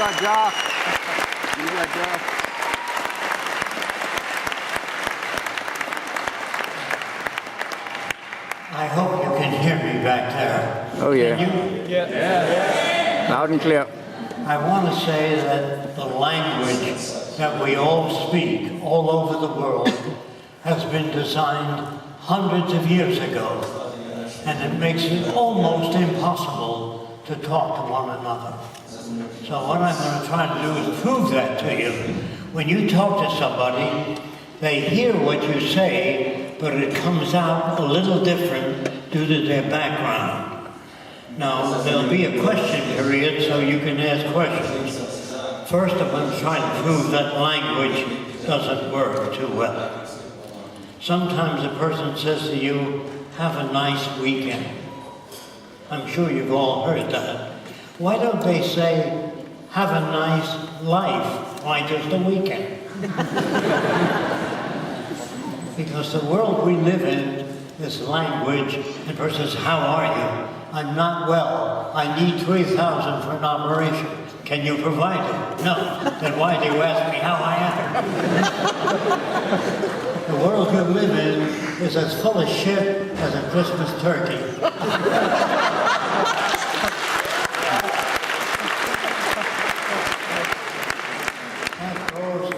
Viva, Jacque! Viva, Jacque! I hope you can hear me back there. Oh yeah. Can you? Yeah. Loud and clear. I want to say that the language that we all speak all over the world has been designed hundreds of years ago, and it makes it almost impossible to talk to one another. So what I'm going to try to do is prove that to you. When you talk to somebody, they hear what you say, but it comes out a little different due to their background. Now, there'll be a question period, so you can ask questions. First, I'm going to try to prove that language doesn't work too well. Sometimes a person says to you, have a nice weekend. I'm sure you've all heard that. Why don't they say, have a nice life? Why just a weekend? Because the world we live in, this language, the person says, how are you? I'm not well. I need $3,000 for an operation. Can you provide it? No. Then why do you ask me how I am? The world you live in is as full of shit as a Christmas turkey. That goes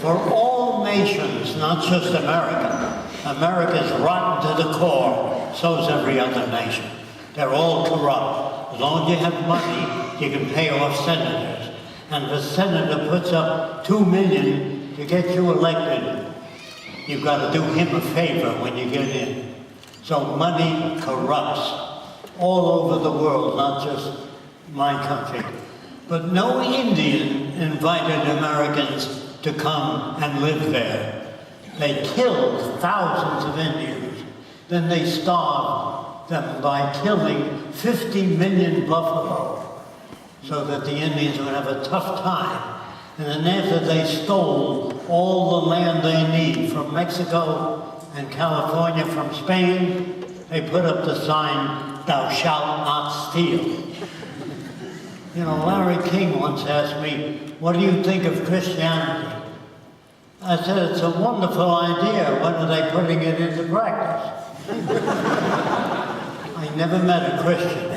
for all nations, not just America. America's rotten to the core, so is every other nation. They're all corrupt. As long as you have money, you can pay off senators. And if a senator puts up $2 million to get you elected, you've got to do him a favor when you get in. So money corrupts all over the world, not just my country. But no Indian invited Americans to come and live there. They killed thousands of Indians. Then they starved them by killing 50 million buffalo so that the Indians would have a tough time. And then after they stole all the land they need from Mexico and California, from Spain, they put up the sign, thou shalt not steal. You know, Larry King once asked me, what do you think of Christianity? I said, it's a wonderful idea. When are they putting it into practice? I never met a Christian.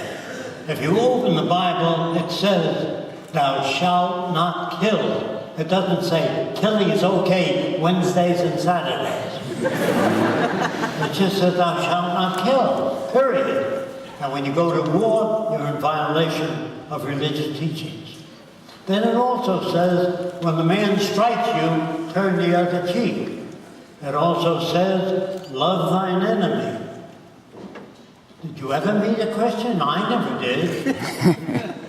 If you open the Bible, it says, thou shalt not kill. It doesn't say, killing is okay Wednesdays and Saturdays. It just says, thou shalt not kill, period. And when you go to war, you're in violation of religious teachings. Then it also says, when the man strikes you, turn the other cheek. It also says, love thine enemy. Did you ever meet a Christian? I never did.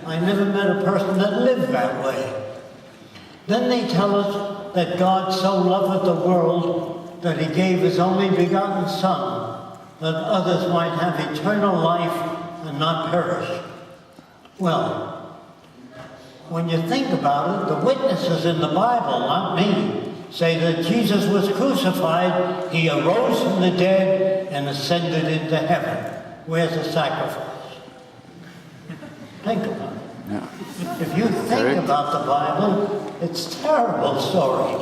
I never met a person that lived that way. Then they tell us that God so loveth the world that he gave his only begotten Son, that others might have eternal life and not perish. Well, when you think about it, the witnesses in the Bible, not me, say that Jesus was crucified, he arose from the dead, and ascended into heaven. Where's the sacrifice? Think about it. Yeah. If you think about the Bible, it's a terrible story.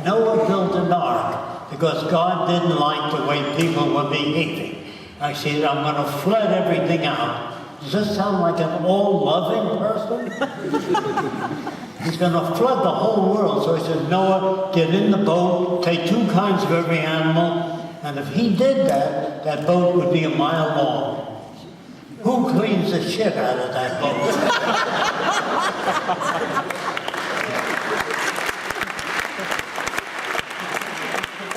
Noah built an ark because God didn't like the way people were behaving. I said, I'm going to flood everything out. Does this sound like an all-loving person? He's going to flood the whole world. So he said, Noah, get in the boat, take 2 kinds of every animal, and if he did that, that boat would be a mile long. Who cleans the shit out of that boat?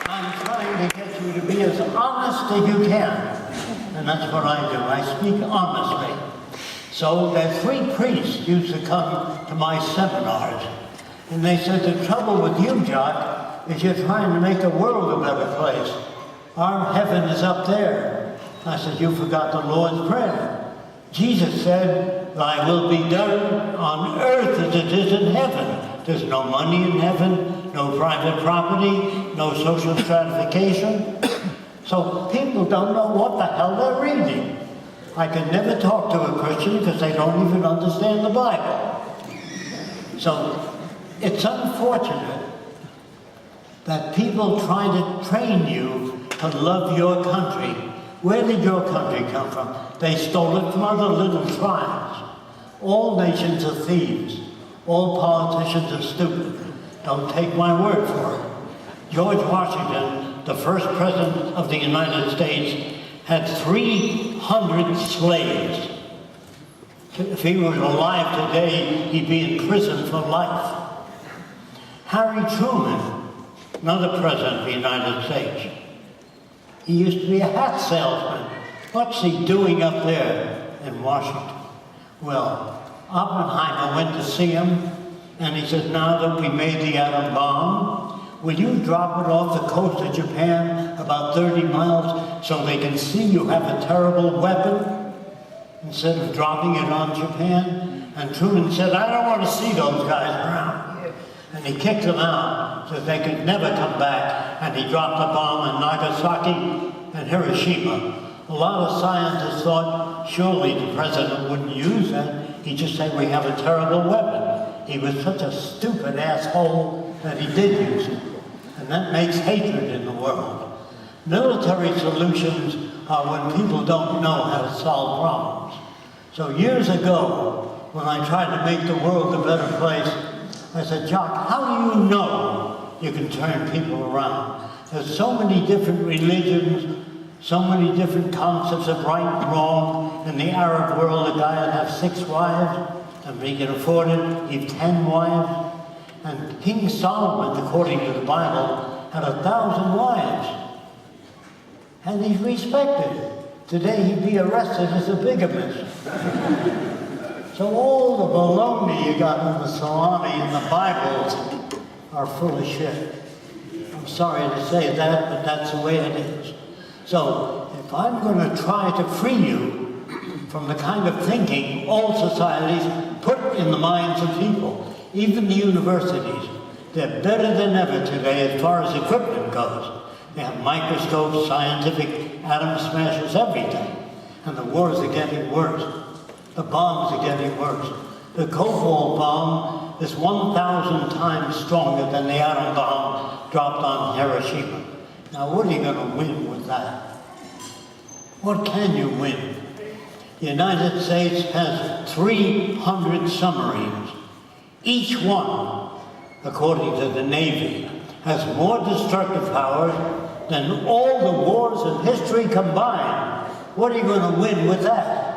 I'm trying to get you to be as honest as you can. And that's what I do. I speak honestly. So that 3 priests used to come to my seminars. And they said, the trouble with you, Jacque, is you're trying to make the world a better place. Our heaven is up there. I said, you forgot the Lord's Prayer. Jesus said, thy will be done on earth as it is in heaven. There's no money in heaven, no private property, no social stratification. So people don't know what the hell they're reading. I could never talk to a Christian because they don't even understand the Bible. So it's unfortunate that people try to train you to love your country. Where did your country come from? They stole it from other little tribes. All nations are thieves. All politicians are stupid. Don't take my word for it. George Washington, the first president of the United States, had 300 slaves. If he was alive today, he'd be in prison for life. Harry Truman, another president of the United States, he used to be a hat salesman. What's he doing up there in Washington? Well, Oppenheimer went to see him, and he said, now that we made the atom bomb, will you drop it off the coast of Japan about 30 miles so they can see you have a terrible weapon instead of dropping it on Japan? And Truman said, I don't want to see those guys around. And he kicked them out so they could never come back, and he dropped a bomb in Nagasaki and Hiroshima. A lot of scientists thought surely the president wouldn't use that. He'd just say, we have a terrible weapon. He was such a stupid asshole that he did use it. And that makes hatred in the world. Military solutions are when people don't know how to solve problems. So years ago, when I tried to make the world a better place, I said, Jacque, how do you know you can turn people around? There's so many different religions, so many different concepts of right and wrong. In the Arab world, a guy would have 6 wives, and if he can afford it, he'd 10 wives. And King Solomon, according to the Bible, had 1,000 wives. And he's respected. Today he'd be arrested as a bigamist. So all the baloney you got in the salami and the Bibles are full of shit. I'm sorry to say that, but that's the way it is. So if I'm going to try to free you from the kind of thinking all societies put in the minds of people, even the universities, they're better than ever today as far as equipment goes. They have microscopes, scientific atom smashers, everything. And the wars are getting worse. The bombs are getting worse. The cobalt bomb is 1,000 times stronger than the atom bomb dropped on Hiroshima. Now, what are you going to win with that? What can you win? The United States has 300 submarines. Each one, according to the Navy, has more destructive power than all the wars in history combined. What are you going to win with that?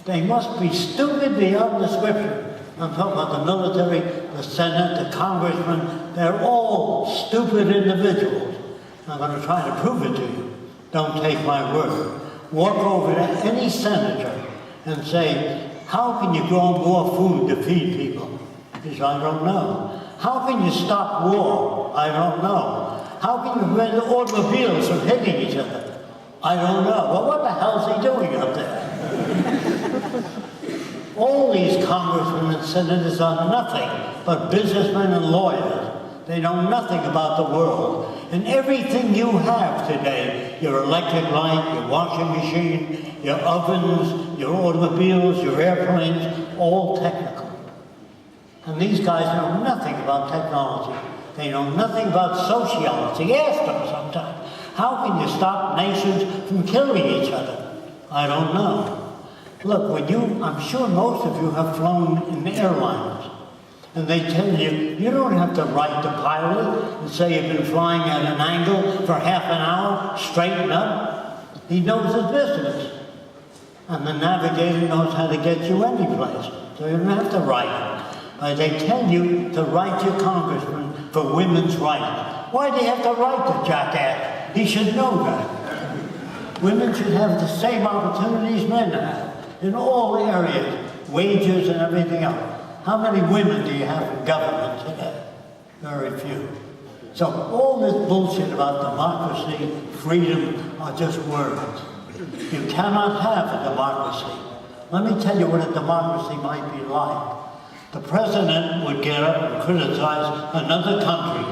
They must be stupid beyond description. I'm talking about the military, the Senate, the congressmen. They're all stupid individuals. I'm going to try to prove it to you. Don't take my word. Walk over to any senator and say, how can you grow more food to feed people? He says, I don't know. How can you stop war? I don't know. How can you prevent automobiles from hitting each other? I don't know. Well, what the hell is he doing up there? All these congressmen and senators are nothing but businessmen and lawyers. They know nothing about the world. And everything you have today, your electric light, your washing machine, your ovens, your automobiles, your airplanes, all technical. And these guys know nothing about technology. They know nothing about sociology. Ask them sometimes, how can you stop nations from killing each other? I don't know. Look, I'm sure most of you have flown in the airlines. And they tell you, you don't have to write the pilot and say you've been flying at an angle for half an hour, straighten up. He knows his business. And the navigator knows how to get you any place. So you don't have to write. They tell you to write your congressman for women's rights. Why do you have to write the jackass? He should know that. Women should have the same opportunities men have in all areas, wages and everything else. How many women do you have in government today? Very few. So all this bullshit about democracy, freedom, are just words. You cannot have a democracy. Let me tell you what a democracy might be like. The president would get up and criticize another country.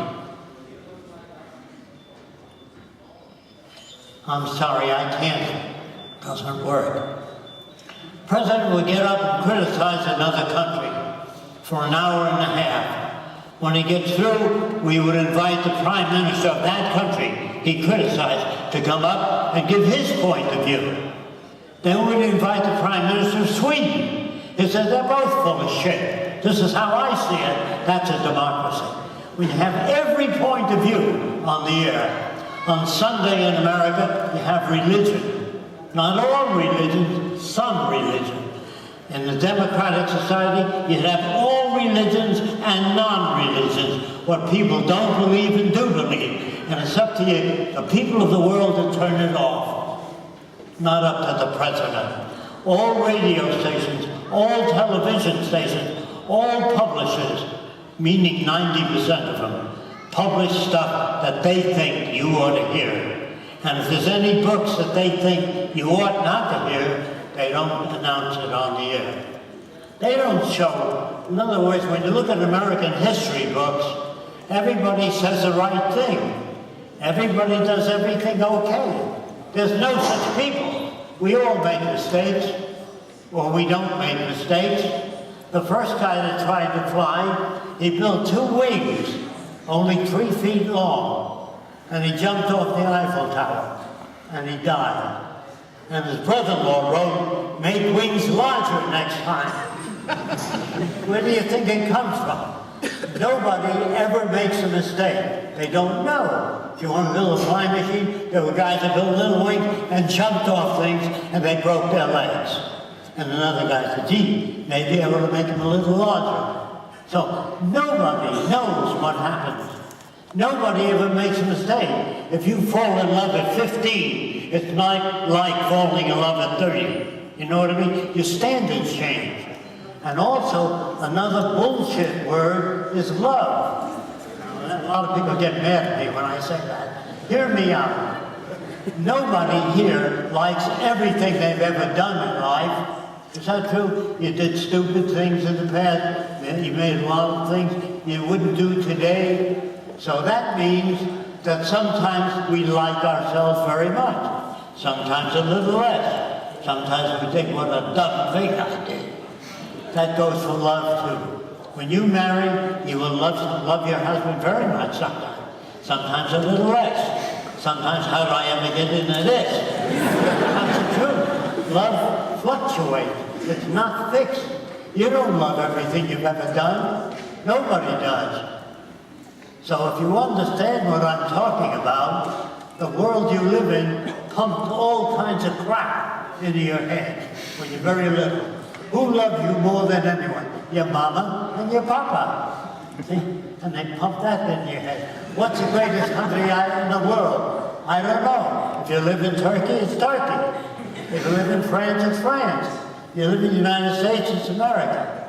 I'm sorry, I can't. Doesn't work. President would get up and criticize another country for an hour and a half. When he gets through, we would invite the Prime Minister of that country he criticized to come up and give his point of view. Then we'd invite the Prime Minister of Sweden. He said, they're both full of shit. This is how I see it. That's a democracy. We have every point of view on the air. On Sunday in America, you have religion. Not all religions, some religion. In the democratic society, you'd have all religions and non-religions, what people don't believe and do believe. And it's up to you, the people of the world, to turn it off. Not up to the president. All radio stations, all television stations, all publishers, meaning 90% of them, publish stuff that they think you ought to hear. And if there's any books that they think you ought not to hear, they don't announce it on the air. They don't show. In other words, when you look at American history books, everybody says the right thing. Everybody does everything okay. There's no such people. We all make mistakes, or we don't make mistakes. The first guy that tried to fly, he built 2 wings, only 3 feet long, and he jumped off the Eiffel Tower, and he died. And his brother-in-law wrote, make wings larger next time. Where do you think it comes from? Nobody ever makes a mistake. They don't know. If you want to build a flying machine, there were guys that built little wings and jumped off things, and they broke their legs. And another guy said, gee, maybe I want to make them a little larger. So nobody knows what happens. Nobody ever makes a mistake. If you fall in love at 15, it's not like falling in love at 30. You know what I mean? Your standards change. And also, another bullshit word is love. Now, a lot of people get mad at me when I say that. Hear me out. Nobody here likes everything they've ever done in life. Is that true? You did stupid things in the past. You made a lot of things you wouldn't do today. So that means that sometimes we like ourselves very much. Sometimes a little less. Sometimes we think, what a dumb thing I did. That goes for love too. When you marry, you will love your husband very much sometimes. Sometimes a little less. Sometimes, how do I ever get into this? That's the truth. Love fluctuates. It's not fixed. You don't love everything you've ever done. Nobody does. So if you understand what I'm talking about, the world you live in pumps all kinds of crap into your head when you're very little. Who loves you more than anyone? Your mama and your papa. See? And they pump that into your head. What's the greatest country in the world? I don't know. If you live in Turkey, it's Turkey. If you live in France, it's France. You live in the United States, it's America.